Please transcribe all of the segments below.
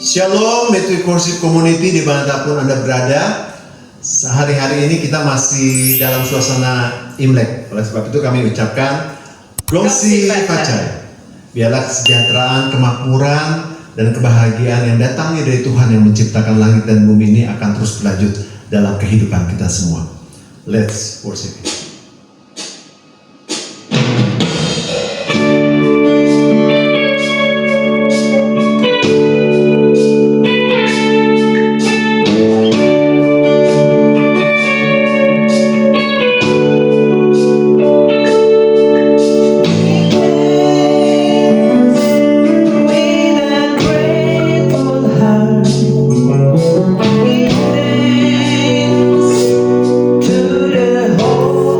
Shalom, Metro Worship Community dimanapun Anda berada. Sehari-hari ini kita masih dalam suasana Imlek. Oleh sebab itu kami ucapkan Gongsi Pacai. Biarlah kesejahteraan, kemakmuran, dan kebahagiaan yang datangnya dari Tuhan yang menciptakan langit dan bumi ini akan terus berlanjut dalam kehidupan kita semua. Let's worship Him. To the whole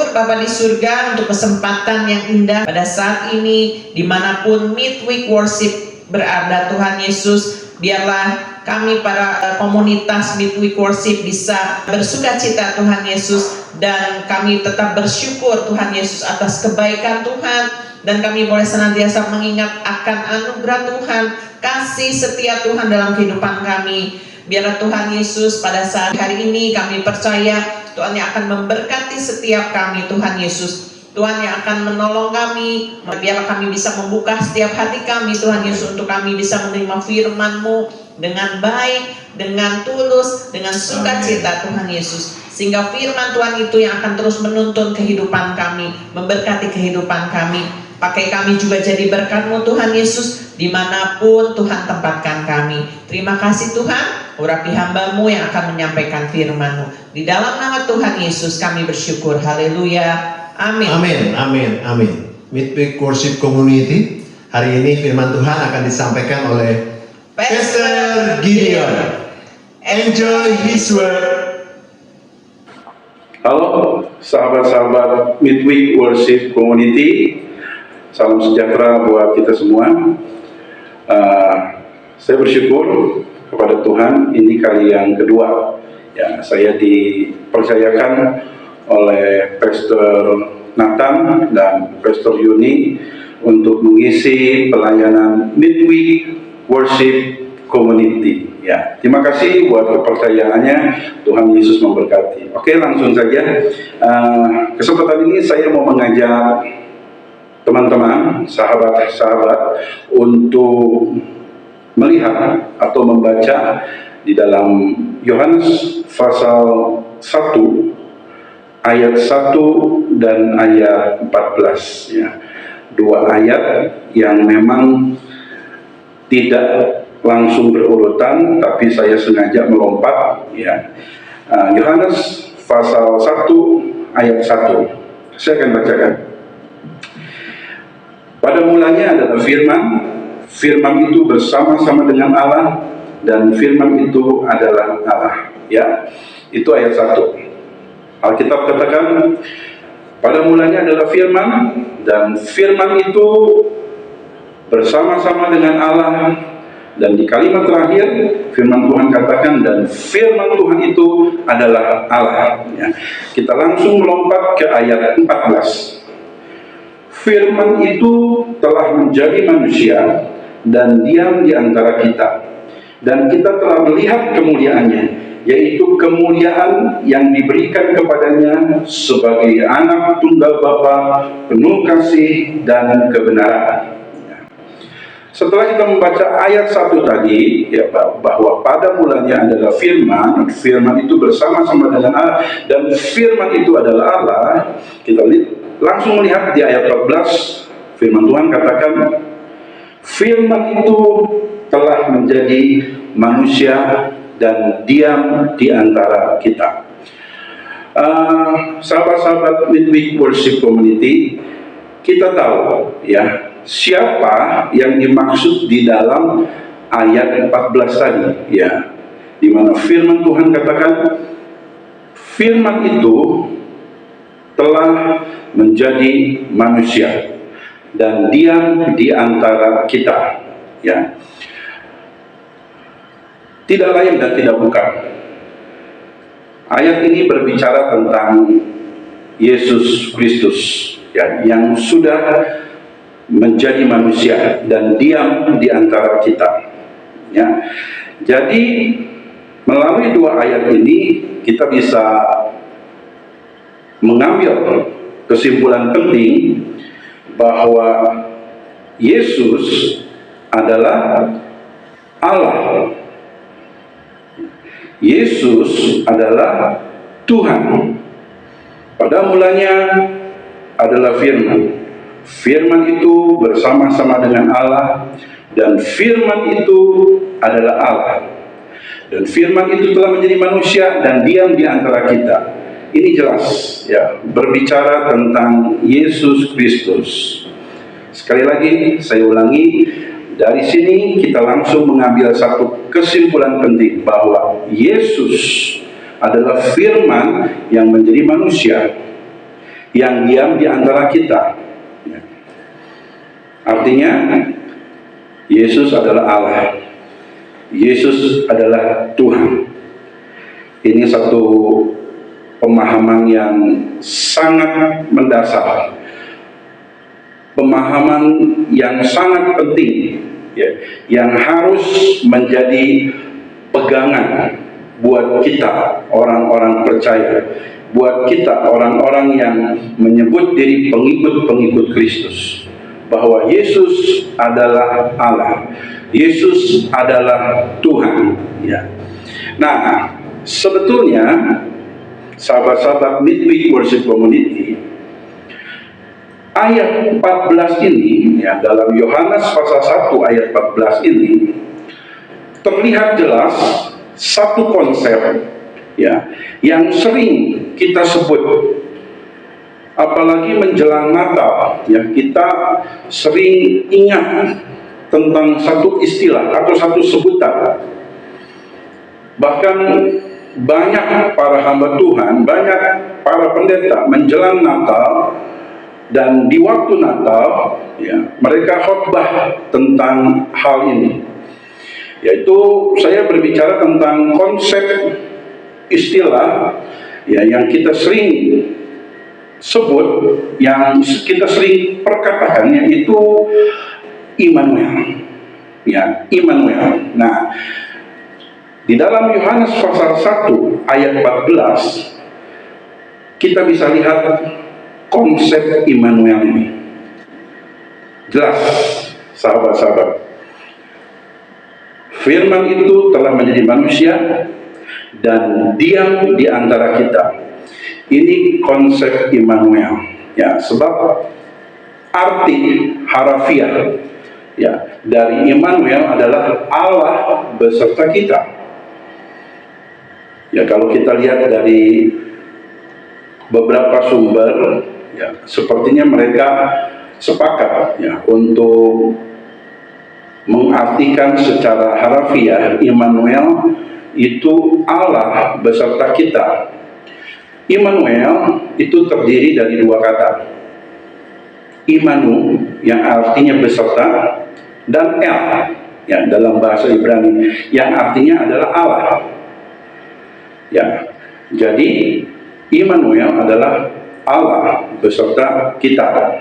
bersyukur Bapa di surga untuk kesempatan yang indah pada saat ini, dimanapun midweek worship berada Tuhan Yesus. Biarlah kami para komunitas midweek worship bisa bersuka cita Tuhan Yesus, dan kami tetap bersyukur Tuhan Yesus atas kebaikan Tuhan, dan kami boleh senantiasa mengingat akan anugerah Tuhan, kasih setia Tuhan dalam kehidupan kami. Biarlah Tuhan Yesus pada saat hari ini kami percaya Tuhan yang akan memberkati setiap kami Tuhan Yesus. Tuhan yang akan menolong kami. Biarlah kami bisa membuka setiap hati kami Tuhan Yesus, untuk kami bisa menerima firman-Mu dengan baik, dengan tulus, dengan sukacita Tuhan Yesus. Sehingga firman Tuhan itu yang akan terus menuntun kehidupan kami, memberkati kehidupan kami. Pakai kami juga jadi berkat-Mu Tuhan Yesus, dimanapun Tuhan tempatkan kami. Terima kasih Tuhan, urapi hamba-Mu yang akan menyampaikan firman-Mu. Di dalam nama Tuhan Yesus kami bersyukur. Haleluya. Amin. Amin, amin, amin. Midweek Worship Community, hari ini firman Tuhan akan disampaikan oleh Pastor Gideon. Enjoy his word. Halo sahabat-sahabat Midweek Worship Community, salam sejahtera buat kita semua. Saya bersyukur kepada Tuhan, ini kali yang kedua ya saya dipercayakan oleh Pastor Nathan dan Pastor Yuni untuk mengisi pelayanan Midweek Worship Community. Ya, terima kasih buat kepercayaannya. Tuhan Yesus memberkati. Oke, langsung saja. Kesempatan ini saya mau mengajak teman-teman, sahabat-sahabat untuk melihat atau membaca di dalam Yohanes pasal 1 ayat 1 dan ayat 14 ya. Dua ayat yang memang tidak langsung berurutan, tapi saya sengaja melompat ya. Yohanes pasal 1 ayat 1. Saya akan bacakan. Pada mulanya adalah firman, firman itu bersama-sama dengan Allah, dan firman itu adalah Allah ya. Itu ayat 1. Alkitab katakan, pada mulanya adalah firman, dan firman itu bersama-sama dengan Allah, dan di kalimat terakhir firman Tuhan katakan, dan firman Tuhan itu adalah Allah ya. Kita langsung melompat ke ayat 14. Firman itu telah menjadi manusia dan diam di antara kita, dan kita telah melihat kemuliaannya, yaitu kemuliaan yang diberikan kepadanya sebagai anak tunggal Bapa, penuh kasih dan kebenaran. Setelah kita membaca ayat 1 tadi ya, bahwa pada mulanya adalah firman, firman itu bersama-sama dengan Allah, dan firman itu adalah Allah, kita langsung melihat di ayat 14, firman Tuhan katakan, firman itu telah menjadi manusia dan diam di antara kita. Sahabat-sahabat Midweek Worship Community, kita tahu ya siapa yang dimaksud di dalam ayat 14 tadi ya, di mana firman Tuhan katakan, firman itu telah menjadi manusia dan diam di antara kita ya. Tidak lain dan tidak bukan, ayat ini berbicara tentang Yesus Kristus ya, yang sudah menjadi manusia dan diam di antara kita ya. Jadi melalui dua ayat ini kita bisa mengambil kesimpulan penting bahwa Yesus adalah Allah. Yesus adalah Tuhan. Pada mulanya adalah firman. Firman itu bersama-sama dengan Allah, dan firman itu adalah Allah. Dan firman itu telah menjadi manusia dan diam di antara kita. Ini jelas ya, berbicara tentang Yesus Kristus. Sekali lagi saya ulangi, dari sini kita langsung mengambil satu kesimpulan penting bahwa Yesus adalah firman yang menjadi manusia, yang diam di antara kita. Ya. Artinya Yesus adalah Allah. Yesus adalah Tuhan. Ini satu pemahaman yang sangat mendasar, pemahaman yang sangat penting, ya, yang harus menjadi pegangan buat kita orang-orang percaya, buat kita orang-orang yang menyebut diri pengikut-pengikut Kristus, bahwa Yesus adalah Allah, Yesus adalah Tuhan. Ya. Nah, sebetulnya sahabat-sahabat Midweek Worship Community, ayat 14 ini, ya, dalam Yohanes pasal 1 ayat 14 ini terlihat jelas satu konsep, ya, yang sering kita sebut, apalagi menjelang Natal, ya, kita sering ingat tentang satu istilah atau satu sebutan. Bahkan banyak para hamba Tuhan, banyak para pendeta menjelang Natal dan di waktu Natal, ya, mereka khotbah tentang hal ini. Yaitu saya berbicara tentang konsep istilah, ya, yang kita sering sebut, yang kita sering perkatakan, yaitu Immanuel. Ya, Immanuel. Nah, di dalam Yohanes pasal 1 ayat 14 kita bisa lihat konsep Immanuel ini. Jelas, sahabat-sahabat. Firman itu telah menjadi manusia dan diam di antara kita. Ini konsep Immanuel. Ya, sebab arti harafiah, ya, dari Immanuel adalah Allah beserta kita. Ya, kalau kita lihat dari beberapa sumber, ya, sepertinya mereka sepakat, ya, untuk mengartikan secara harafiah Immanuel itu Allah beserta kita. Immanuel itu terdiri dari dua kata, Immanu yang artinya beserta, dan El, ya, dalam bahasa Ibrani yang artinya adalah Allah. Ya, jadi Immanuel adalah Allah beserta kita.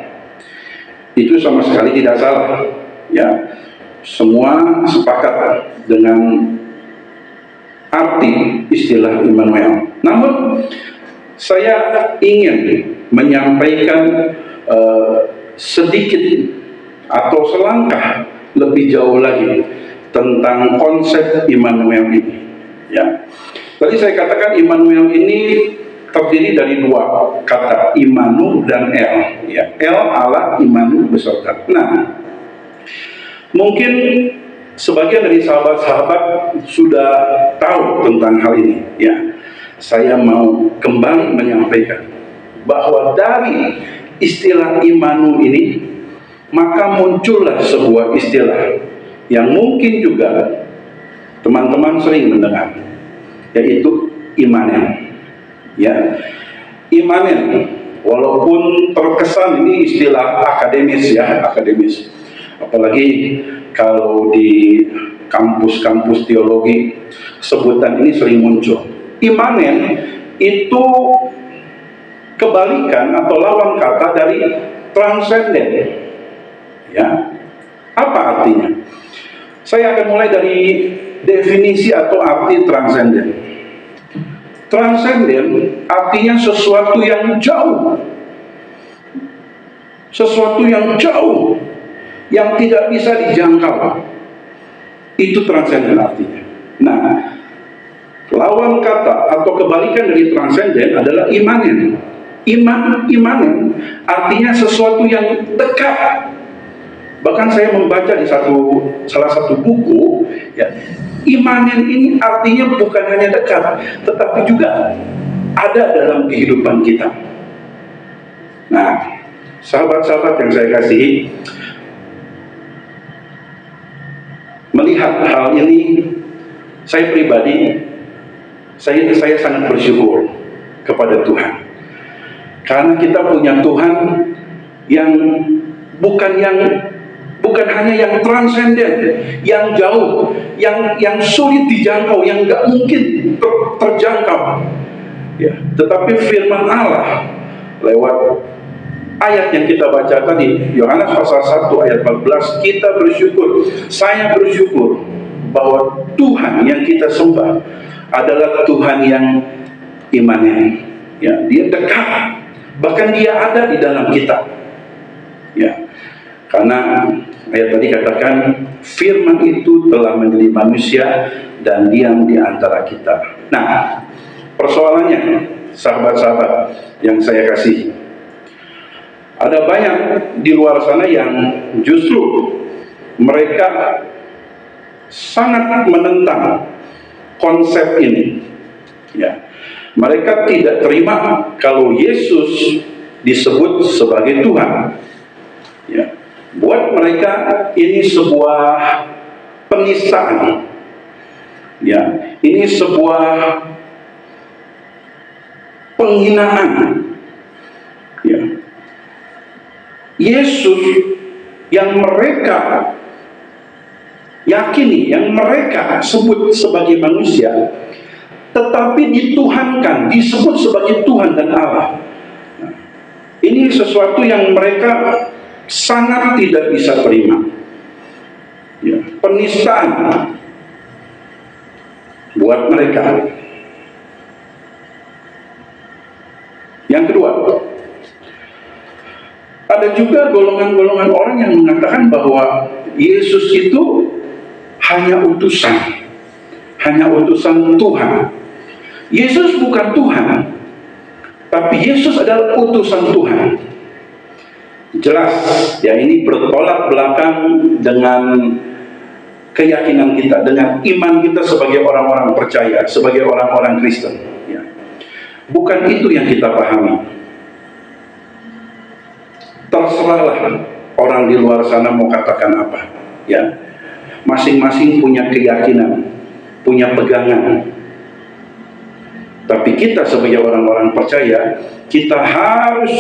Itu sama sekali tidak salah. Ya, semua sepakat dengan arti istilah Immanuel. Namun saya ingin menyampaikan sedikit atau selangkah lebih jauh lagi tentang konsep Immanuel ini. Ya, tadi saya katakan Immanuel ini terdiri dari dua kata, Immanu dan El. Ya, El Allah, Immanu beserta. Nah, mungkin sebagian dari sahabat-sahabat sudah tahu tentang hal ini. Ya, saya mau kembali menyampaikan bahwa dari istilah Immanu ini maka muncullah sebuah istilah yang mungkin juga teman-teman sering mendengar, yaitu Immanen. Ya, Immanen, walaupun terkesan ini istilah akademis, ya, akademis. Apalagi kalau di kampus-kampus teologi sebutan ini sering muncul. Immanen itu kebalikan atau lawan kata dari transenden. Ya, apa artinya? Saya akan mulai dari definisi atau arti transenden. Transenden artinya sesuatu yang jauh, sesuatu yang jauh, yang tidak bisa dijangkau. Itu transenden artinya. Nah, lawan kata atau kebalikan dari transenden adalah immanen. Immanen artinya sesuatu yang dekat. Bahkan saya membaca di salah satu buku, ya, immanen ini artinya bukan hanya dekat, tetapi juga ada dalam kehidupan kita. Nah, sahabat-sahabat yang saya kasihi, melihat hal ini, saya pribadi, saya sangat bersyukur kepada Tuhan. Karena kita punya Tuhan yang bukan hanya yang transenden, yang jauh, yang sulit dijangkau, yang nggak mungkin terjangkau. Ya, tetapi firman Allah lewat ayat yang kita baca tadi, Yohanes pasal 1 ayat 14, kita bersyukur, saya bersyukur bahwa Tuhan yang kita sembah adalah Tuhan yang imanen. Ya, dia dekat, bahkan dia ada di dalam kita. Ya, karena ayat tadi katakan firman itu telah menjadi manusia dan diam di antara kita. Nah, persoalannya, sahabat-sahabat yang saya kasih, ada banyak di luar sana yang justru mereka sangat menentang konsep ini. Ya, mereka tidak terima kalau Yesus disebut sebagai Tuhan. Ya, buat mereka ini sebuah penistaan. Ya, ini sebuah penghinaan. Ya, Yesus yang mereka yakini, yang mereka sebut sebagai manusia, tetapi dituhankan, disebut sebagai Tuhan dan Allah. Nah, ini sesuatu yang mereka sangat tidak bisa terima. Ya, penistaan buat mereka. Yang kedua, ada juga golongan-golongan orang yang mengatakan bahwa Yesus itu hanya utusan Tuhan. Yesus bukan Tuhan, tapi Yesus adalah utusan Tuhan. Jelas, ya, ini bertolak belakang dengan keyakinan kita, dengan iman kita sebagai orang-orang percaya, sebagai orang-orang Kristen. Ya. Bukan itu yang kita pahami. Terserahlah orang di luar sana mau katakan apa. Ya, masing-masing punya keyakinan, punya pegangan. Tapi kita sebagai orang-orang percaya, kita harus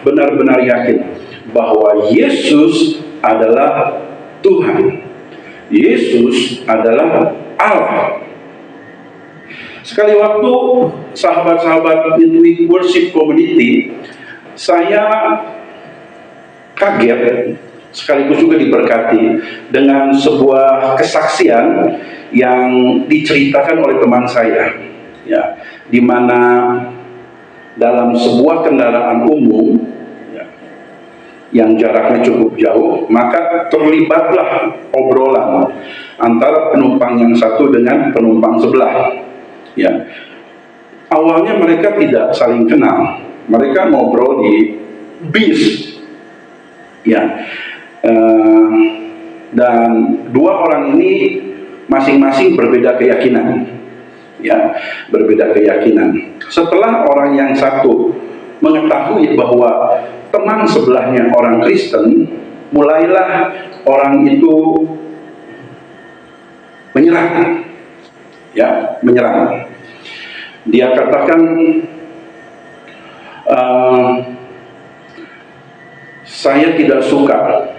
benar-benar yakin bahwa Yesus adalah Tuhan. Yesus adalah Allah. Sekali waktu sahabat-sahabat Midweek Worship Community, saya kaget sekaligus juga diberkati dengan sebuah kesaksian yang diceritakan oleh teman saya. Ya, di mana dalam sebuah kendaraan umum, ya, yang jaraknya cukup jauh, maka terlibatlah obrolan antara penumpang yang satu dengan penumpang sebelah. Ya, awalnya mereka tidak saling kenal, mereka ngobrol di bis. Ya, dan dua orang ini masing-masing berbeda keyakinan. Ya, berbeda keyakinan. Setelah orang yang satu mengetahui bahwa teman sebelahnya orang Kristen, mulailah orang itu menyerang. Ya, menyerang. Dia katakan, saya tidak suka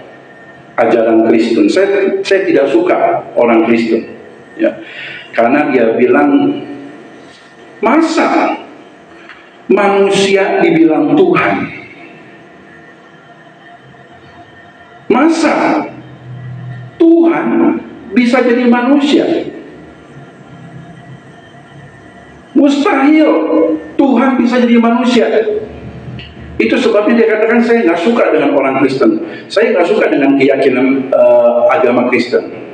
ajaran Kristen. Saya tidak suka orang Kristen. Ya, karena dia bilang, masa manusia dibilang Tuhan? Masa Tuhan bisa jadi manusia? Mustahil Tuhan bisa jadi manusia. Itu sebabnya dia katakan, saya nggak suka dengan orang Kristen. Saya nggak suka dengan keyakinan agama Kristen.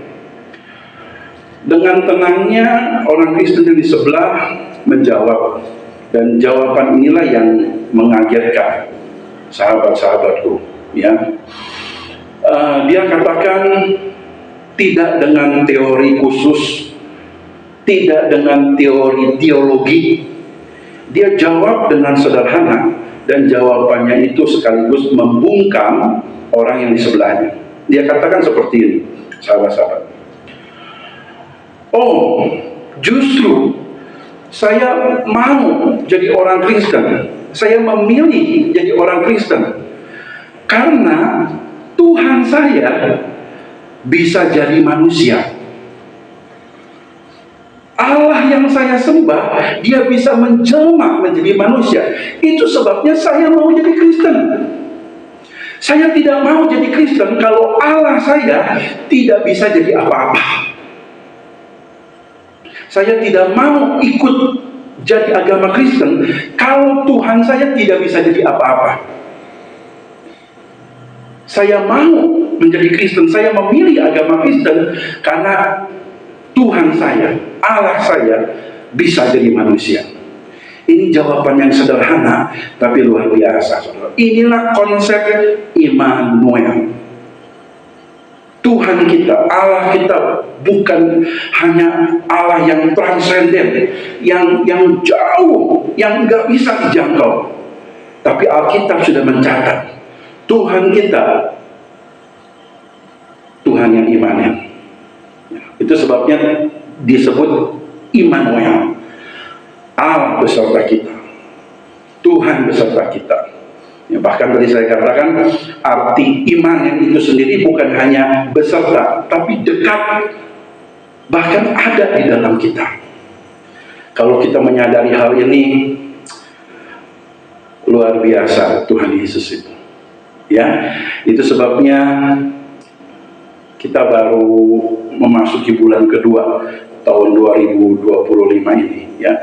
Dengan tenangnya orang Kristen yang di sebelah menjawab, dan jawaban inilah yang mengagetkan sahabat-sahabatku. Ya, dia katakan tidak dengan teori khusus, tidak dengan teori teologi. Dia jawab dengan sederhana, dan jawabannya itu sekaligus membungkam orang yang di sebelahnya. Dia katakan seperti ini, sahabat-sahabat. Oh, justru saya mau jadi orang Kristen saya memilih jadi orang Kristen? Karena Tuhan saya bisa jadi manusia. Allah yang saya sembah, dia bisa menjelma menjadi manusia. Itu sebabnya saya mau jadi Kristen. Saya tidak mau jadi Kristen kalau Allah saya tidak bisa jadi apa-apa. Saya tidak mau ikut jadi agama Kristen kalau Tuhan saya tidak bisa jadi apa-apa. Saya mau menjadi Kristen, saya memilih agama Kristen karena Tuhan saya, Allah saya bisa jadi manusia. Ini jawaban yang sederhana tapi luar biasa, saudara. Inilah konsep Immanuel. Tuhan kita, Allah kita bukan hanya Allah yang transenden, yang jauh, yang nggak bisa dijangkau. Tapi Alkitab sudah mencatat, Tuhan kita, Tuhan yang Immanuel. Itu sebabnya disebut Immanuel. Allah beserta kita, Tuhan beserta kita. Ya, bahkan tadi saya katakan arti iman itu sendiri bukan hanya beserta, tapi dekat, bahkan ada di dalam kita. Kalau kita menyadari hal ini, luar biasa Tuhan Yesus itu. Ya, itu sebabnya kita baru memasuki bulan kedua tahun 2025 ini. Ya,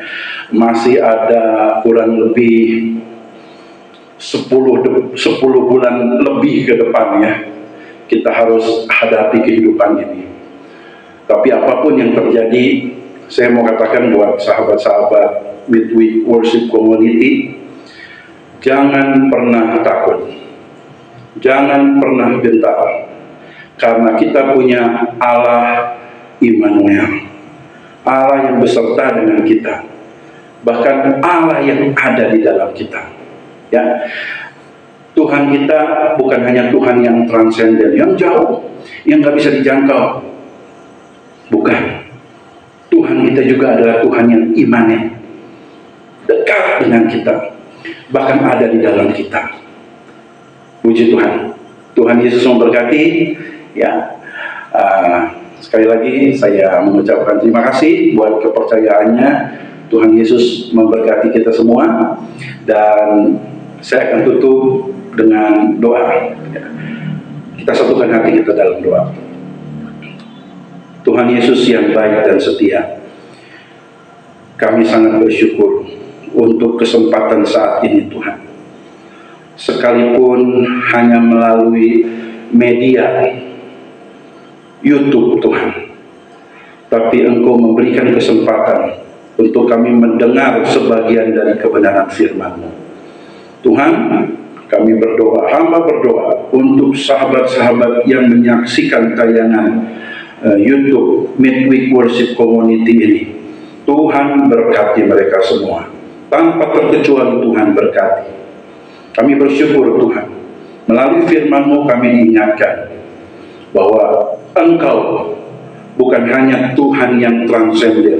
masih ada kurang lebih 10 bulan lebih ke depan ya, kita harus hadapi kehidupan ini. Tapi apapun yang terjadi, saya mau katakan buat sahabat-sahabat Midweek Worship Community, jangan pernah takut, jangan pernah gentar, karena kita punya Allah Immanuel, Allah yang beserta dengan kita, bahkan Allah yang ada di dalam kita. Ya, Tuhan kita bukan hanya Tuhan yang transenden, yang jauh, yang nggak bisa dijangkau. Bukan. Tuhan kita juga adalah Tuhan yang imanen, dekat dengan kita, bahkan ada di dalam kita. Puji Tuhan. Tuhan Yesus memberkati. Ya, sekali lagi saya mengucapkan terima kasih buat kepercayaannya. Tuhan Yesus memberkati kita semua, dan saya akan tutup dengan doa. Kita satukan hati kita dalam doa. Tuhan Yesus yang baik dan setia, kami sangat bersyukur untuk kesempatan saat ini Tuhan. Sekalipun hanya melalui media YouTube Tuhan, tapi Engkau memberikan kesempatan untuk kami mendengar sebagian dari kebenaran firman-Mu. Tuhan, kami berdoa, hamba berdoa untuk sahabat-sahabat yang menyaksikan tayangan YouTube Midweek Worship Community ini. Tuhan berkati mereka semua, tanpa terkecuali Tuhan berkati. Kami bersyukur Tuhan, melalui firman-Mu kami diingatkan bahwa Engkau bukan hanya Tuhan yang transenden,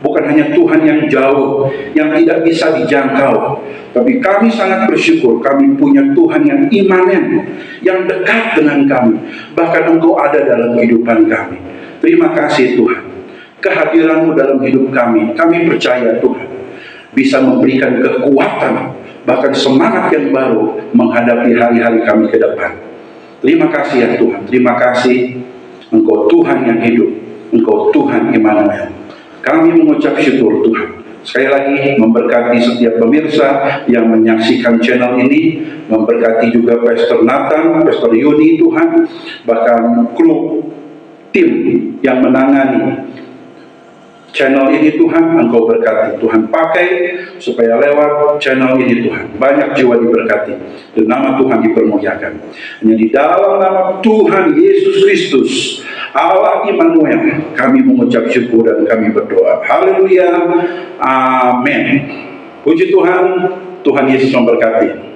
bukan hanya Tuhan yang jauh, yang tidak bisa dijangkau, tapi kami sangat bersyukur kami punya Tuhan yang imanen, yang dekat dengan kami, bahkan Engkau ada dalam kehidupan kami. Terima kasih Tuhan, kehadiran-Mu dalam hidup kami percaya Tuhan bisa memberikan kekuatan, bahkan semangat yang baru menghadapi hari-hari kami ke depan. Terima kasih ya Tuhan, terima kasih Engkau Tuhan yang hidup, Engkau Tuhan Immanuel. Kami mengucap syukur Tuhan. Sekali lagi memberkati setiap pemirsa yang menyaksikan channel ini, memberkati juga Pastor Nathan, Pastor Yuni Tuhan, bahkan kru tim yang menangani channel ini Tuhan, Engkau berkati. Tuhan pakai supaya lewat channel ini Tuhan banyak jiwa diberkati dan nama Tuhan dipermuliakan. Hanya di dalam nama Tuhan Yesus Kristus, Allah Immanuel, kami mengucap syukur dan kami berdoa. Haleluya, amin. Puji Tuhan, Tuhan Yesus memberkati.